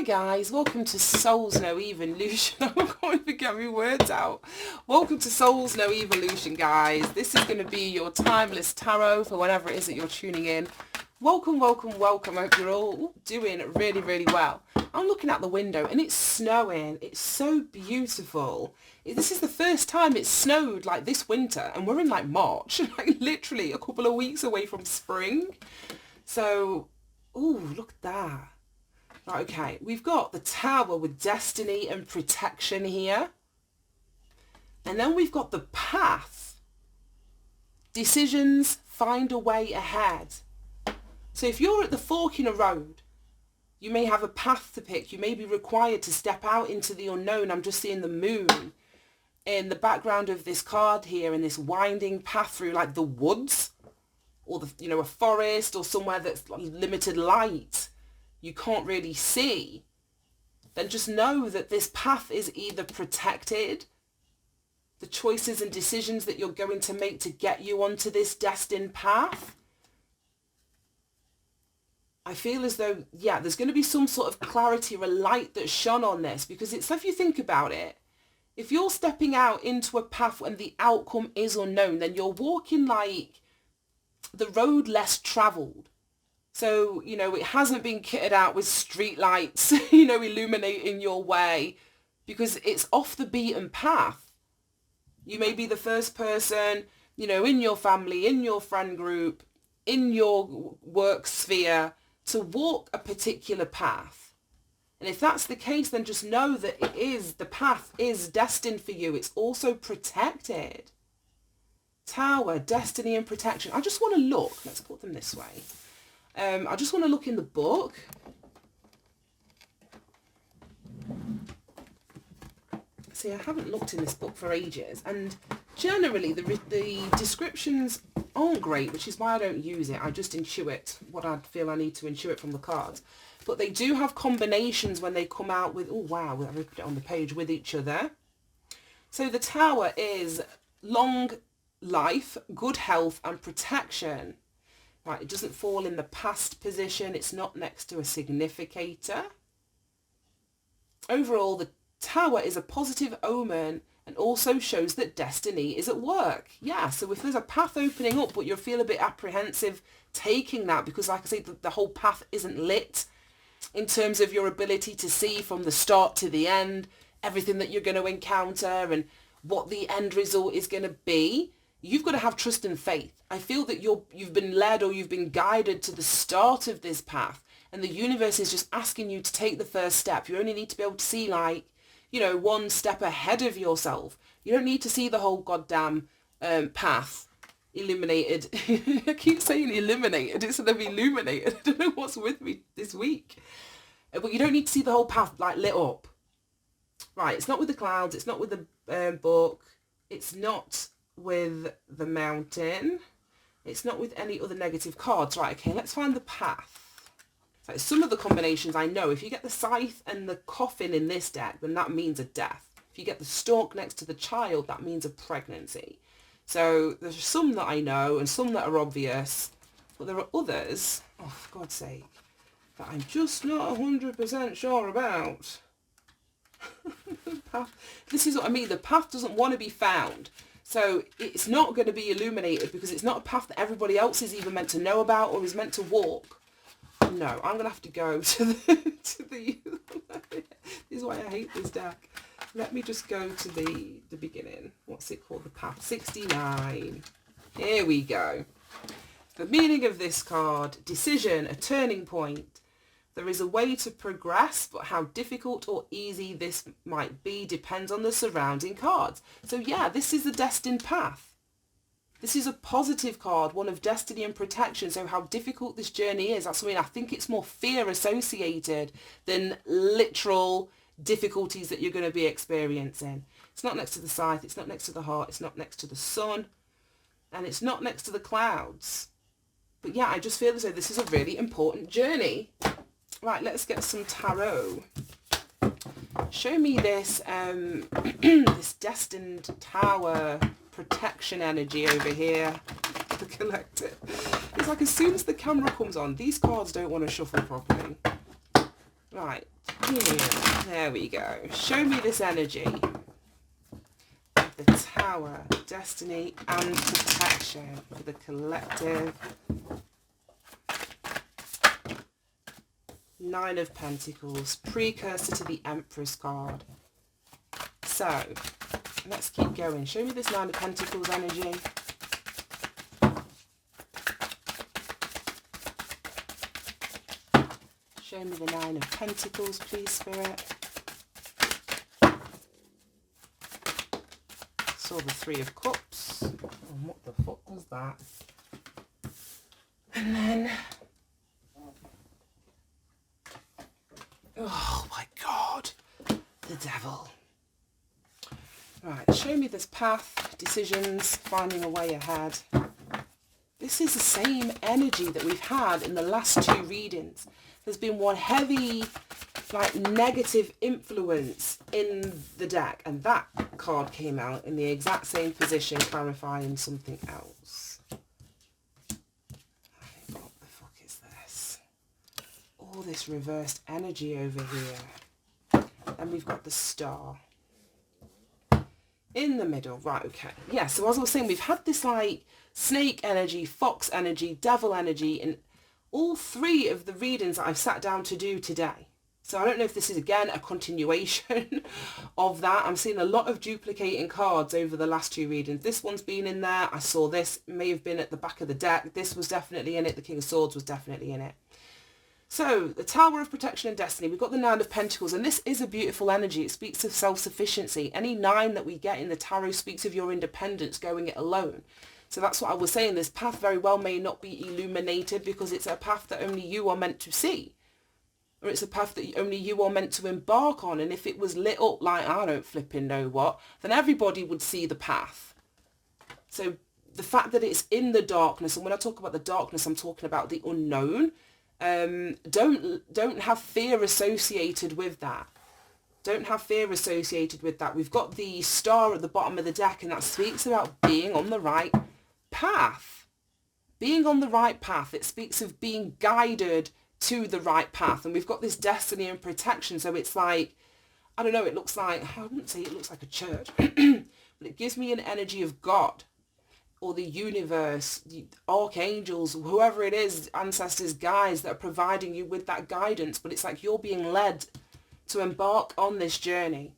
guys, welcome to Souls No Evolution. I can't even get my words out. Welcome to Souls No Evolution, guys. This is going to be your timeless tarot for whenever it is that you're tuning in. Welcome, welcome, welcome. I hope you're all doing really, really well. I'm looking out the window and it's snowing. It's so beautiful. This is the first time it's snowed like this winter, and we're in like March, like literally a couple of weeks away from spring. So, ooh, look at that. Right, okay, we've got the Tower with destiny and protection here. And then we've got the Path. Decisions, find a way ahead. So if you're at the fork in a road, you may have a path to pick. You may be required to step out into the unknown. I'm just seeing the moon in the background of this card here, in this winding path through like the woods or the, a forest or somewhere that's limited light. You can't really see, then just know that this path is either protected, the choices and decisions that you're going to make to get you onto this destined path. I feel as though, yeah, there's going to be some sort of clarity or a light that's shone on this, because it's, if you think about it, if you're stepping out into a path when the outcome is unknown, then you're walking like the road less travelled. So, it hasn't been kitted out with street lights, illuminating your way, because it's off the beaten path. You may be the first person, in your family, in your friend group, in your work sphere to walk a particular path. And if that's the case, then just know that the path is destined for you. It's also protected. Tower, destiny and protection. I just want to look. Let's put them this way. I just want to look in the book. See, I haven't looked in this book for ages, and generally the descriptions aren't great, which is why I don't use it. I just intuit what I feel I need to intuit from the cards. But they do have combinations when they come out with, oh wow, I've put it on the page, with each other. So the Tower is long life, good health and protection. Right, it doesn't fall in the past position. It's not next to a significator. Overall, the Tower is a positive omen and also shows that destiny is at work. Yeah, so if there's a path opening up, but you feel a bit apprehensive taking that, because like I say, the whole path isn't lit in terms of your ability to see from the start to the end, everything that you're going to encounter and what the end result is going to be. You've got to have trust and faith. I feel that you've been led or you've been guided to the start of this path, and the universe is just asking you to take the first step. You only need to be able to see one step ahead of yourself. You don't need to see the whole goddamn path illuminated. I keep saying illuminated instead of illuminated. I don't know what's with me this week. But you don't need to see the whole path lit up. Right, it's not with the clouds. It's not with the book. It's not with the mountain. It's not with any other negative cards. Right, okay, let's find the path. So some of the combinations I know. If you get the scythe and the coffin in this deck, then that means a death. If you get the stork next to the child, that means a pregnancy. So there's some that I know and some that are obvious, but there are others, oh for God's sake, that I'm just not 100% sure about. This is what I mean. The path doesn't want to be found. So it's not going to be illuminated because it's not a path that everybody else is even meant to know about or is meant to walk. No, I'm going to have to go to the this is why I hate this deck. Let me just go to the beginning. What's it called? The path 69. Here we go. The meaning of this card: decision, a turning point. There is a way to progress, but how difficult or easy this might be depends on the surrounding cards. So yeah, this is the destined path. This is a positive card, one of destiny and protection. So how difficult this journey is, that's something I think it's more fear associated than literal difficulties that you're going to be experiencing. It's not next to the scythe, it's not next to the heart, it's not next to the sun, and it's not next to the clouds. But yeah, I just feel as though this is a really important journey. Right, let's get some tarot. Show me this this destined Tower protection energy over here. The collective. It's like as soon as the camera comes on, these cards don't want to shuffle properly. Right, Yeah, there we go. Show me this energy. The Tower, destiny and protection for the collective. Nine of Pentacles, precursor to the Empress card. So, let's keep going. Show me this Nine of Pentacles energy. Show me the Nine of Pentacles, please, Spirit. Saw the Three of Cups. And what the fuck was that? And then... oh my God. The Devil. Right, show me this path, decisions, finding a way ahead. This is the same energy that we've had in the last two readings. There's been one heavy, like, negative influence in the deck, and that card came out in the exact same position, clarifying something else. What the fuck is this? All this reversed energy over here. And we've got the Star in the middle. Right, okay. Yeah, so as I was saying, we've had this, like, snake energy, fox energy, devil energy, and all three of the readings that I've sat down to do today. So I don't know if this is, again, a continuation of that. I'm seeing a lot of duplicating cards over the last two readings. This one's been in there. I saw this may have been at the back of the deck. This was definitely in it. The King of Swords was definitely in it. So the Tower of Protection and Destiny. We've got the Nine of Pentacles, and this is a beautiful energy. It speaks of self-sufficiency. Any nine that we get in the tarot speaks of your independence, going it alone. So that's what I was saying. This path very well may not be illuminated because it's a path that only you are meant to see. Or it's a path that only you are meant to embark on. And if it was lit up like, I don't flipping know what, then everybody would see the path. So the fact that it's in the darkness, and when I talk about the darkness, I'm talking about the unknown. Don't have fear associated with that. Don't have fear associated with that. We've got the Star at the bottom of the deck, and that speaks about being on the right path. Being on the right path. It speaks of being guided to the right path. And we've got this destiny and protection. So it's like, I don't know, it looks like, I wouldn't say it looks like a church, but it gives me an energy of God or the universe, the archangels, whoever it is, ancestors, guides that are providing you with that guidance. But it's like you're being led to embark on this journey.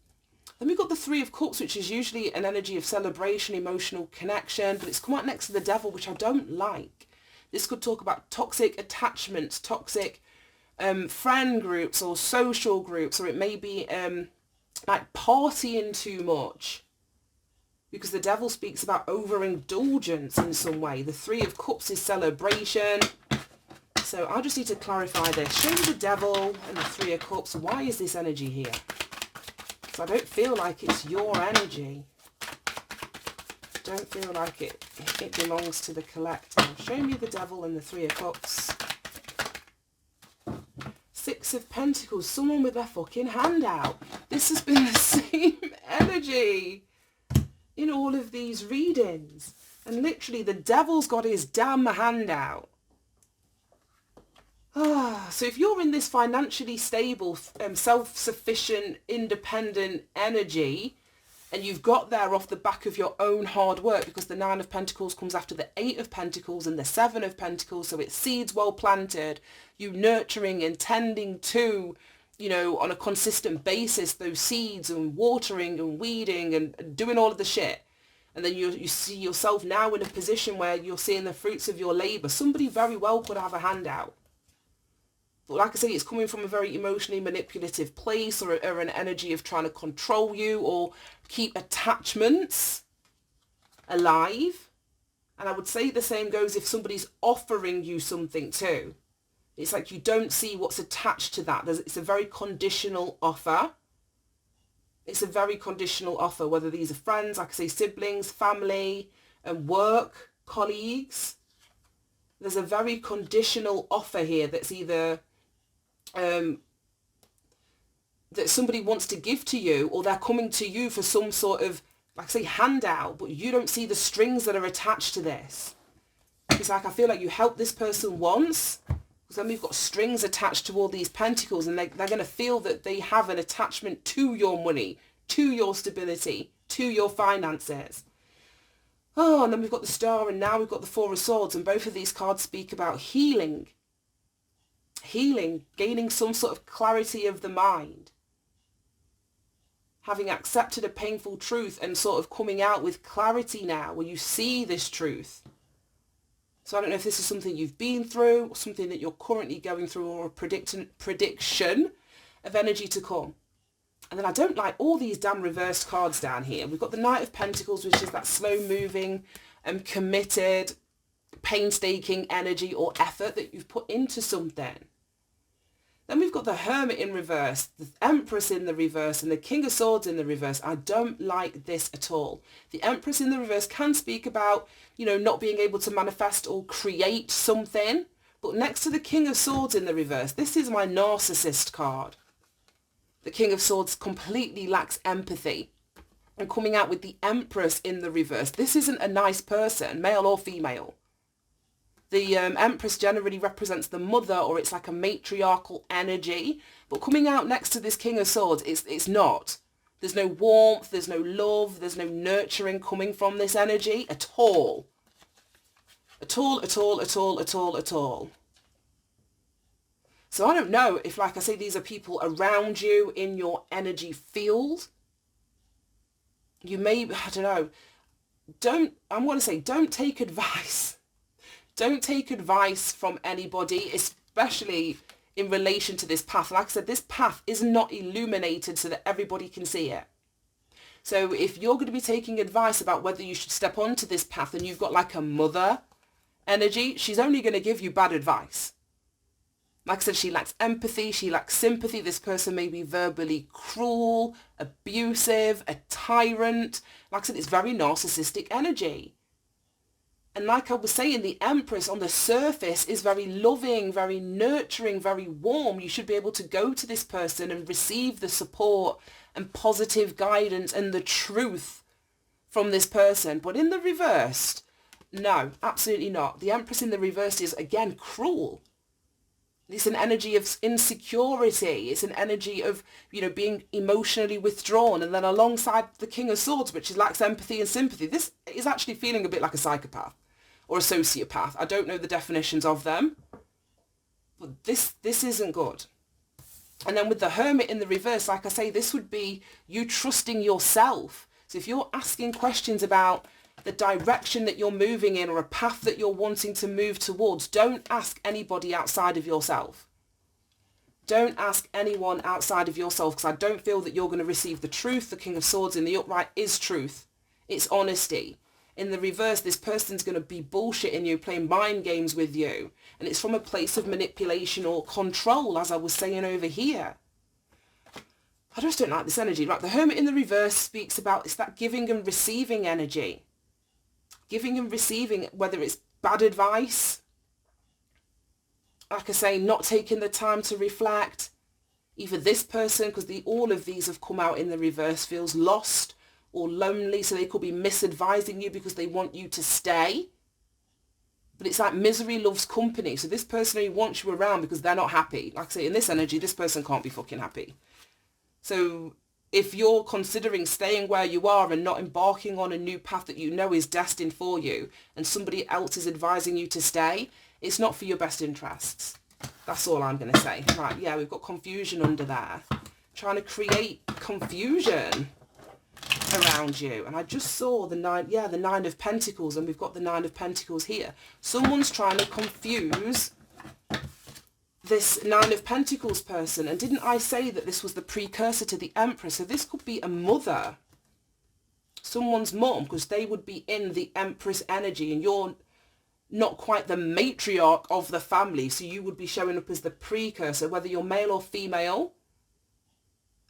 Then we've got the Three of Cups, which is usually an energy of celebration, emotional connection, but it's come out next to the Devil, which I don't like. This could talk about toxic attachments, toxic friend groups or social groups, or it may be like partying too much, because the Devil speaks about overindulgence in some way. The Three of Cups is celebration. So I just need to clarify this. Show me the Devil and the Three of Cups. Why is this energy here? So I don't feel like it's your energy. Don't feel like it belongs to the collective. Show me the Devil and the Three of Cups. Six of Pentacles. Someone with their fucking hand out. This has been the same energy in all of these readings. And literally the Devil's got his damn hand out. So if you're in this financially stable, self-sufficient, independent energy, and you've got there off the back of your own hard work, because the Nine of Pentacles comes after the Eight of Pentacles and the Seven of Pentacles, so it's seeds well planted, you nurturing and tending to, you know, on a consistent basis, those seeds, and watering and weeding and doing all of the shit. And then you see yourself now in a position where you're seeing the fruits of your labour. Somebody very well could have a handout. But like I say, it's coming from a very emotionally manipulative place, or an energy of trying to control you or keep attachments alive. And I would say the same goes if somebody's offering you something too. It's like you don't see what's attached to that. It's a very conditional offer. It's a very conditional offer, whether these are friends, like I say, siblings, family, and work, colleagues. There's a very conditional offer here that's either that somebody wants to give to you, or they're coming to you for some sort of, like I say, handout, but you don't see the strings that are attached to this. It's like, I feel like you helped this person once, So then we've got strings attached to all these pentacles, and they're going to feel that they have an attachment to your money, to your stability, to your finances. Oh, and then we've got the Star, and now we've got the Four of Swords, and both of these cards speak about healing. Healing, gaining some sort of clarity of the mind. Having accepted a painful truth and sort of coming out with clarity now, where you see this truth. So I don't know if this is something you've been through, or something that you're currently going through, or a prediction of energy to come. And then I don't like all these damn reversed cards down here. We've got the Knight of Pentacles, which is that slow-moving and committed, painstaking energy or effort that you've put into something. Then we've got the Hermit in reverse, the Empress in the reverse, and the King of Swords in the reverse. I don't like this at all. The Empress in the reverse can speak about, not being able to manifest or create something. But next to the King of Swords in the reverse, this is my narcissist card. The King of Swords completely lacks empathy. And coming out with the Empress in the reverse, this isn't a nice person, male or female. The Empress generally represents the mother, or it's like a matriarchal energy. But coming out next to this King of Swords, it's not. There's no warmth, there's no love, there's no nurturing coming from this energy at all. At all, at all, at all, at all, at all. So I don't know if, like I say, these are people around you in your energy field. You may, I don't know, I'm going to say, don't take advice. Don't take advice from anybody, especially in relation to this path. Like I said, this path is not illuminated so that everybody can see it. So if you're going to be taking advice about whether you should step onto this path and you've got like a mother energy, she's only going to give you bad advice. Like I said, she lacks empathy, she lacks sympathy. This person may be verbally cruel, abusive, a tyrant. Like I said, it's very narcissistic energy. And like I was saying, the Empress on the surface is very loving, very nurturing, very warm. You should be able to go to this person and receive the support and positive guidance and the truth from this person. But in the reversed, no, absolutely not. The Empress in the reversed is, again, cruel. It's an energy of insecurity. It's an energy of, being emotionally withdrawn. And then alongside the King of Swords, which lacks empathy and sympathy, this is actually feeling a bit like a psychopath or a sociopath. I don't know the definitions of them, but this isn't good. And then with the Hermit in the reverse, like I say, this would be you trusting yourself. So if you're asking questions about the direction that you're moving in or a path that you're wanting to move towards, don't ask anybody outside of yourself. Don't ask anyone outside of yourself, because I don't feel that you're going to receive the truth. The King of Swords in the upright is truth. It's honesty. In the reverse, this person's going to be bullshitting you, playing mind games with you. And it's from a place of manipulation or control, as I was saying over here. I just don't like this energy. Like the Hermit in the reverse speaks about, it's that giving and receiving energy. Giving and receiving, whether it's bad advice, like I say, not taking the time to reflect. Either this person, because all of these have come out in the reverse, feels lost or lonely, so they could be misadvising you because they want you to stay. But it's like misery loves company. So this person only wants you around because they're not happy. Like I say, in this energy, this person can't be fucking happy. So if you're considering staying where you are and not embarking on a new path that you know is destined for you, and somebody else is advising you to stay, it's not for your best interests. That's all I'm going to say. Right, yeah, we've got confusion under there. Trying to create confusion around you. And I just saw the Nine of Pentacles, and we've got the Nine of Pentacles here. Someone's trying to confuse this Nine of Pentacles person. And didn't I say that this was the precursor to the Empress? So this could be a mother, someone's mom, because they would be in the Empress energy, and you're not quite the matriarch of the family, so you would be showing up as the precursor, whether you're male or female.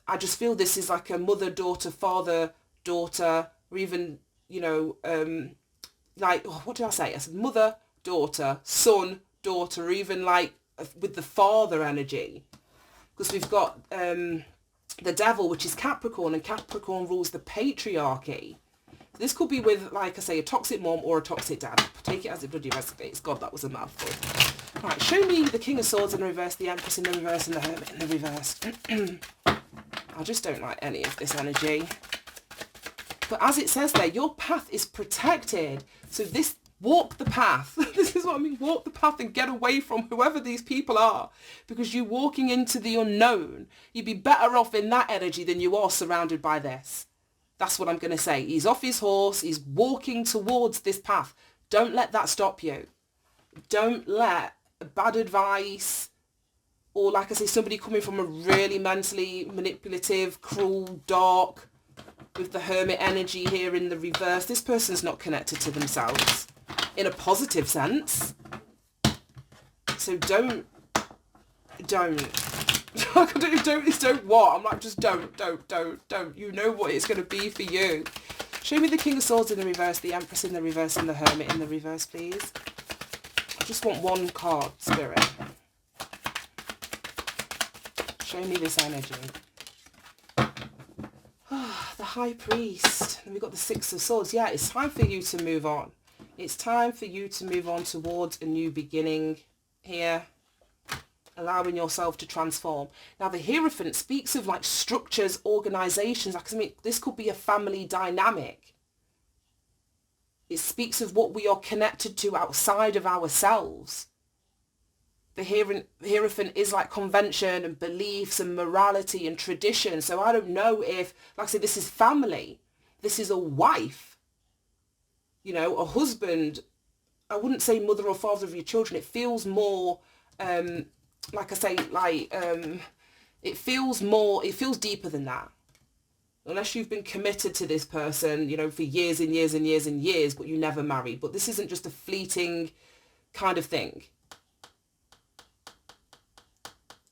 I just feel this is like a mother, daughter, father, daughter, or even, what did I say? I said mother, daughter, son, daughter, or even like with the father energy. Because we've got the Devil, which is Capricorn, and Capricorn rules the patriarchy. This could be with, like I say, a toxic mom or a toxic dad. Take it as it bloody resonates. God, that was a mouthful. Right, show me the King of Swords in the reverse, the Empress in the reverse, and the Hermit in the reverse. I just don't like any of this energy. But as it says there, your path is protected. So this, walk the path. This is what I mean. Walk the path and get away from whoever these people are. Because you walking into the unknown, you'd be better off in that energy than you are surrounded by this. That's what I'm going to say. He's off his horse. He's walking towards this path. Don't let that stop you. Don't let bad advice, or like I say, somebody coming from a really mentally manipulative, cruel, dark, with the Hermit energy here in the reverse. This person's not connected to themselves in a positive sense. So don't what? I'm like, just don't. You know what it's going to be for you. Show me the King of Swords in the reverse, the Empress in the reverse, and the Hermit in the reverse, please. I just want one card, Spirit. Show me this energy. The High Priest. And we've got the Six of Swords. Yeah, it's time for you to move on. It's time for you to move on towards a new beginning here. Allowing yourself to transform. Now, the Hierophant speaks of like structures, organizations. Like, I mean, this could be a family dynamic. It speaks of what we are connected to outside of ourselves. The Hierophant is like convention and beliefs and morality and tradition. So I don't know if, like I said, this is family. This is a wife. You know, a husband. I wouldn't say mother or father of your children. It feels more, like I say, like, it feels deeper than that. Unless you've been committed to this person, you know, for years and years and years and years, but you never married. But this isn't just a fleeting kind of thing.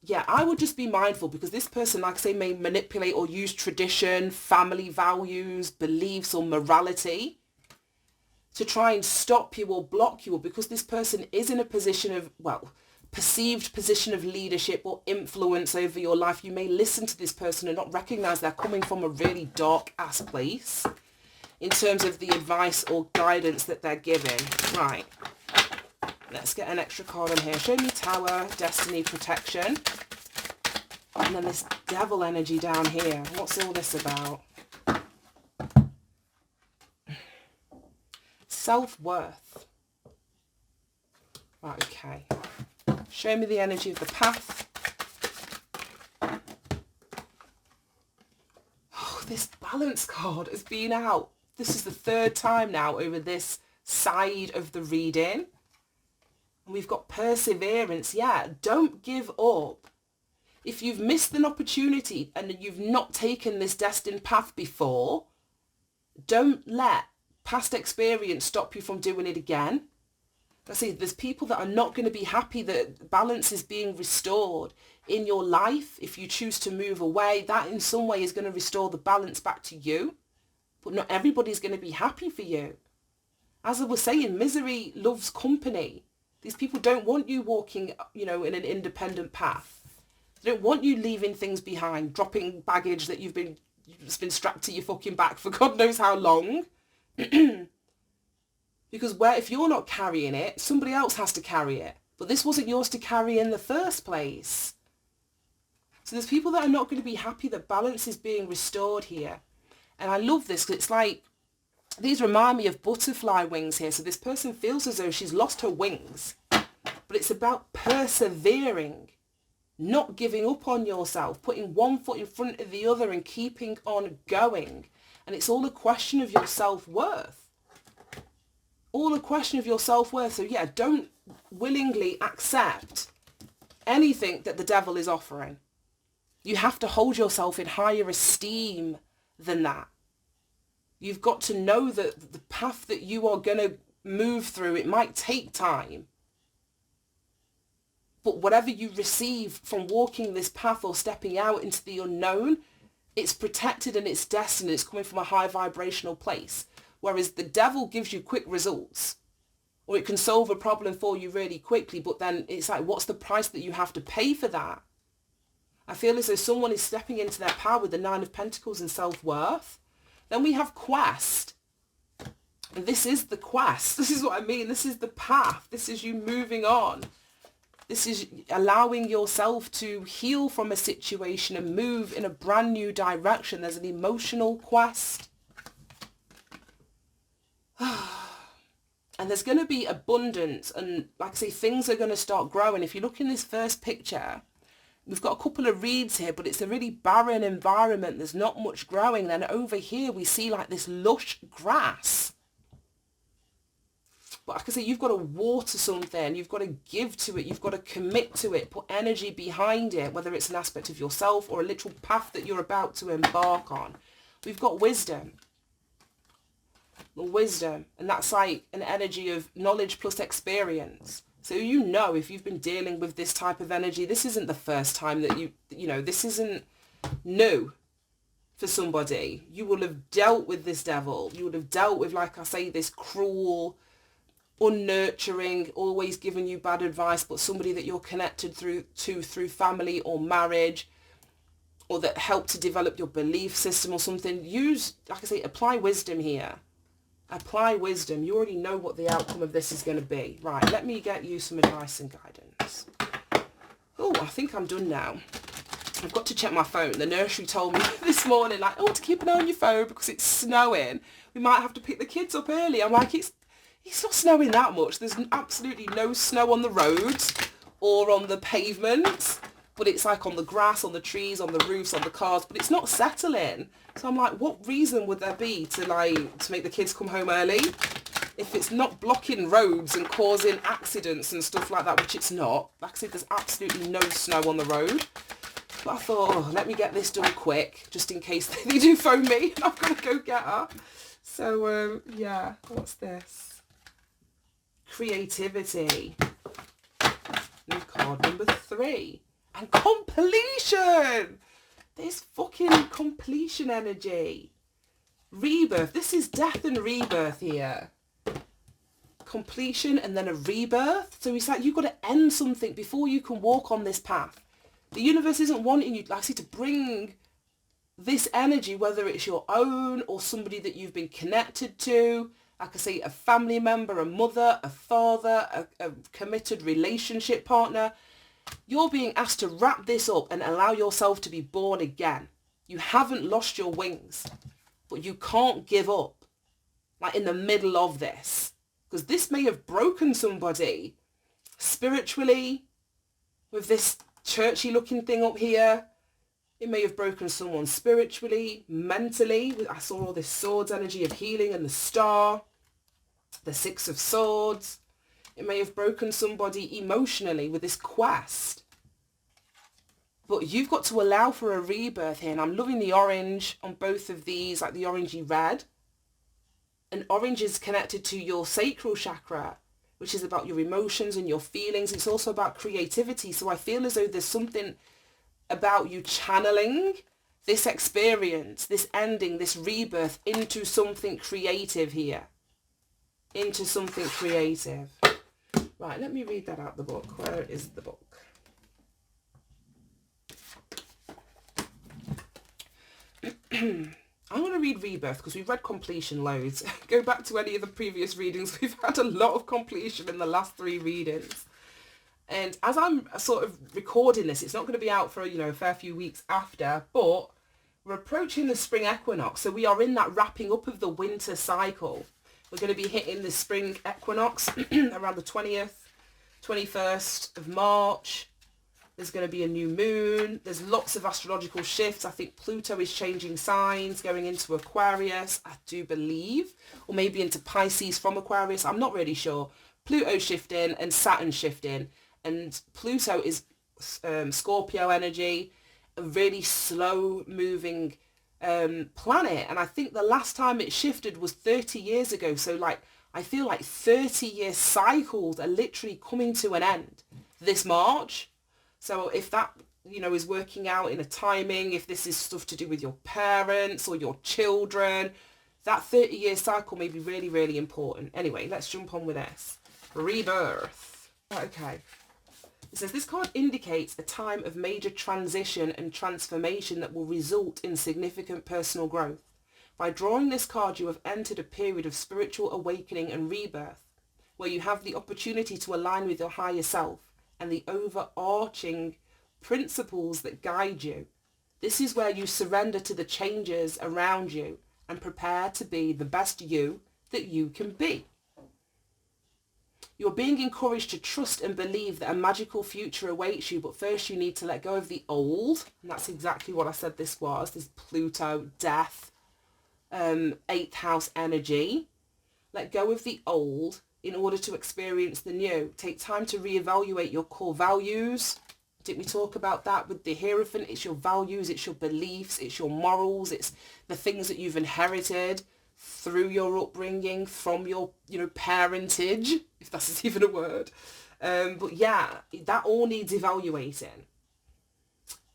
Yeah, I would just be mindful, because this person, like I say, may manipulate or use tradition, family values, beliefs or morality to try and stop you or block you, or because this person is in a position of, well, perceived position of leadership or influence over your life. You may listen to this person and not recognize they're coming from a really dark ass place in terms of the advice or guidance that they're giving. Right. Let's get an extra card on here. Show me Tower, Destiny, Protection. And then this Devil energy down here. What's all this about? Self-worth. Right, okay. Show me the energy of the path. Oh, this Balance card has been out. This is the third time now over this side of the reading. And we've got Perseverance. Yeah, don't give up. If you've missed an opportunity and you've not taken this destined path before, don't let past experience stop you from doing it again. I see there's people that are not going to be happy that balance is being restored in your life. If you choose to move away, that in some way is going to restore the balance back to you. But not everybody's going to be happy for you. As I was saying, misery loves company. These people don't want you walking, you know, in an independent path. They don't want you leaving things behind, dropping baggage that you've been strapped to your fucking back for God knows how long. Because if you're not carrying it, somebody else has to carry it. But this wasn't yours to carry in the first place. So there's people that are not going to be happy that balance is being restored here. And I love this because it's like, these remind me of butterfly wings here. So this person feels as though she's lost her wings. But it's about persevering, not giving up on yourself, putting one foot in front of the other and keeping on going. And it's all a question of your self-worth. All a question of your self-worth. So yeah, don't willingly accept anything that the devil is offering. You have to hold yourself in higher esteem than that. You've got to know that the path that you are going to move through, it might take time. But whatever you receive from walking this path or stepping out into the unknown, it's protected and it's destined. It's coming from a high vibrational place. Whereas the devil gives you quick results, or it can solve a problem for you really quickly. But then it's like, what's the price that you have to pay for that? I feel as though someone is stepping into their power with the Nine of Pentacles and self-worth. Then we have Quest. And this is the quest. This is what I mean. This is the path. This is you moving on. This is allowing yourself to heal from a situation and move in a brand new direction. There's an emotional quest. And there's going to be abundance, and like I say, things are going to start growing. If you look in this first picture, we've got a couple of reeds here, but it's a really barren environment. There's not much growing. Then over here we see like this lush grass. But like I say, you've got to water something. You've got to give to it. You've got to commit to it. Put energy behind it, whether it's an aspect of yourself or a literal path that you're about to embark on. We've got wisdom. Wisdom, and that's like an energy of knowledge plus experience. So you know, if you've been dealing with this type of energy, this isn't the first time that you know, this isn't new for somebody. You will have dealt with this devil. You would have dealt with, like I say, this cruel, unnurturing, always giving you bad advice, but somebody that you're connected through family or marriage, or that helped to develop your belief system or something. Use, like I say, apply wisdom here. Apply wisdom. You already know what the outcome of this is going to be. Right, let me get you some advice and guidance. Oh, I think I'm done now. I've got to check my phone. The nursery told me this morning, like, oh, to keep an eye on your phone because it's snowing. We might have to pick the kids up early. I'm like, it's not snowing that much. There's absolutely no snow on the roads or on the pavement. But it's like on the grass, on the trees, on the roofs, on the cars, but it's not settling. So I'm like, what reason would there be to make the kids come home early if it's not blocking roads and causing accidents and stuff like that, which it's not. Like I said, there's absolutely no snow on the road. But I thought, oh, let me get this done quick, just in case they do phone me and I've got to go get her. So, yeah, what's this? Creativity. New card number 3. And completion! This fucking completion energy. Rebirth. This is death and rebirth here. Completion and then a rebirth. So it's like you've got to end something before you can walk on this path. The universe isn't wanting you, like I say, to bring this energy, whether it's your own or somebody that you've been connected to. Like I say, a family member, a mother, a father, a committed relationship partner. You're being asked to wrap this up and allow yourself to be born again. You haven't lost your wings, but you can't give up, like in the middle of this, because this may have broken somebody spiritually with this churchy looking thing up here. It may have broken someone spiritually, mentally. I saw all this swords energy of healing and the star, the 6 of swords. It may have broken somebody emotionally with this quest. But you've got to allow for a rebirth here. And I'm loving the orange on both of these, like the orangey red. And orange is connected to your sacral chakra, which is about your emotions and your feelings. It's also about creativity. So I feel as though there's something about you channeling this experience, this ending, this rebirth into something creative here. Into something creative. Right, let me read that out the book. Where is the book? I'm going to read Rebirth because we've read completion loads. Go back to any of the previous readings. We've had a lot of completion in the last 3 readings. And as I'm sort of recording this, it's not going to be out for, you know, a fair few weeks after, but we're approaching the spring equinox. So we are in that wrapping up of the winter cycle. We're going to be hitting the spring equinox around the 20th, 21st of March. There's going to be a new moon. There's lots of astrological shifts. I think Pluto is changing signs, going into Aquarius, I do believe, or maybe into Pisces from Aquarius. I'm not really sure. Pluto shifting and Saturn shifting. And Pluto is Scorpio energy, a really slow moving planet. And I think the last time it shifted was 30 years ago. So like, I feel like 30-year cycles are literally coming to an end this March. So if that, you know, is working out in a timing, if this is stuff to do with your parents or your children, that 30-year cycle may be really, really important. Anyway, let's jump on with this. Rebirth. Okay. It says this card indicates a time of major transition and transformation that will result in significant personal growth. By drawing this card, you have entered a period of spiritual awakening and rebirth, where you have the opportunity to align with your higher self and the overarching principles that guide you. This is where you surrender to the changes around you and prepare to be the best you that you can be. You're being encouraged to trust and believe that a magical future awaits you, but first you need to let go of the old. And that's exactly what I said this was. This Pluto, death, 8th house energy. Let go of the old in order to experience the new. Take time to reevaluate your core values. Didn't we talk about that with the Hierophant? It's your values, it's your beliefs, it's your morals, it's the things that you've inherited through your upbringing, from your, parentage, if that's even a word. But yeah, that all needs evaluating.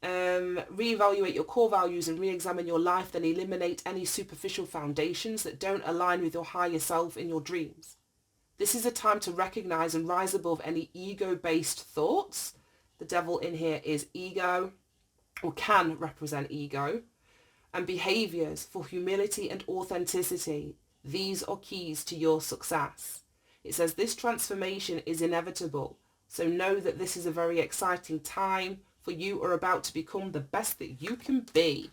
Reevaluate your core values and re-examine your life, then eliminate any superficial foundations that don't align with your higher self in your dreams. This is a time to recognize and rise above any ego-based thoughts. The devil in here is ego, or can represent ego, and behaviors for humility and authenticity. These are keys to your success. It says this transformation is inevitable, so know that this is a very exciting time, for you are about to become the best that you can be.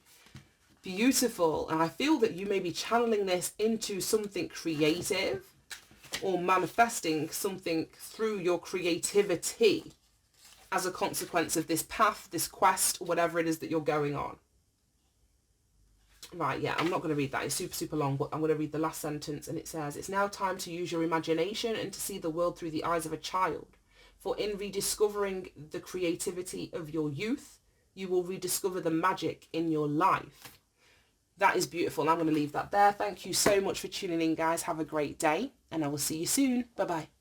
Beautiful. And I feel that you may be channeling this into something creative or manifesting something through your creativity as a consequence of this path, this quest, whatever it is that you're going on. Right, yeah, I'm not going to read that. It's super, super long, but I'm going to read the last sentence. And it says, it's now time to use your imagination and to see the world through the eyes of a child. For in rediscovering the creativity of your youth, you will rediscover the magic in your life. That is beautiful. And I'm going to leave that there. Thank you so much for tuning in, guys. Have a great day, and I will see you soon. Bye-bye.